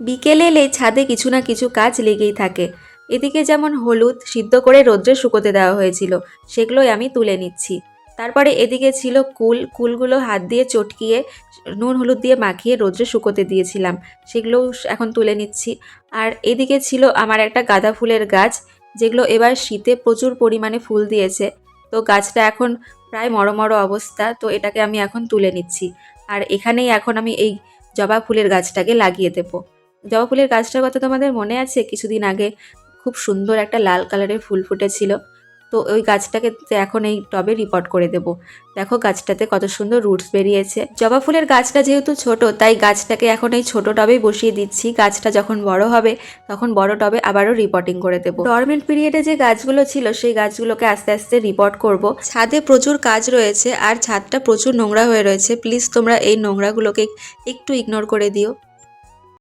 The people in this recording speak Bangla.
বিকেলে এলে ছাদে কিছু না কিছু কাজ লেগেই থাকে। এদিকে যেমন হলুদ সিদ্ধ করে রোদ্রে শুকোতে দেওয়া হয়েছিল, সেগুলোই আমি তুলে নিচ্ছি। তারপরে এদিকে ছিল কুলগুলো হাত দিয়ে চটকিয়ে নুন হলুদ দিয়ে মাখিয়ে রোদ্রে শুকোতে দিয়েছিলাম, সেগুলোও এখন তুলে নিচ্ছি। আর এদিকে ছিল আমার একটা গাঁদা ফুলের গাছ, যেগুলো এবার শীতে প্রচুর পরিমাণে ফুল দিয়েছে। তো গাছটা এখন প্রায় মড়ো অবস্থা, তো এটাকে আমি এখন তুলে নিচ্ছি। আর এখানেই এখন আমি এই জবা ফুলের গাছটাকে লাগিয়ে দেবো। জবা ফুলের গাছটার কথা তোমাদের মনে আছে? কিছুদিন আগে খুব সুন্দর একটা লাল কালারের ফুল ফুটেছিল। তো ওই গাছটাকে এখন এই টবে রিপোর্ট করে দেব। দেখো গাছটাতে কত সুন্দর রুটস বেরিয়েছে। জবা ফুলের গাছটা যেহেতু ছোট, তাই গাছটাকে এখন এই ছোট টবেই বসিয়ে দিচ্ছি। গাছটা যখন বড় হবে তখন বড় টবে আবারও রিপোর্টিং করে দেবো। ডরমেন্ট পিরিয়ডে যে গাছগুলো ছিল সেই গাছগুলোকে আস্তে আস্তে রিপোর্ট করব। ছাদে প্রচুর কাজ রয়েছে আর ছাদটা প্রচুর নোংরা হয়ে রয়েছে। প্লিজ তোমরা এই নোংরাগুলোকে একটু ইগনোর করে দিও।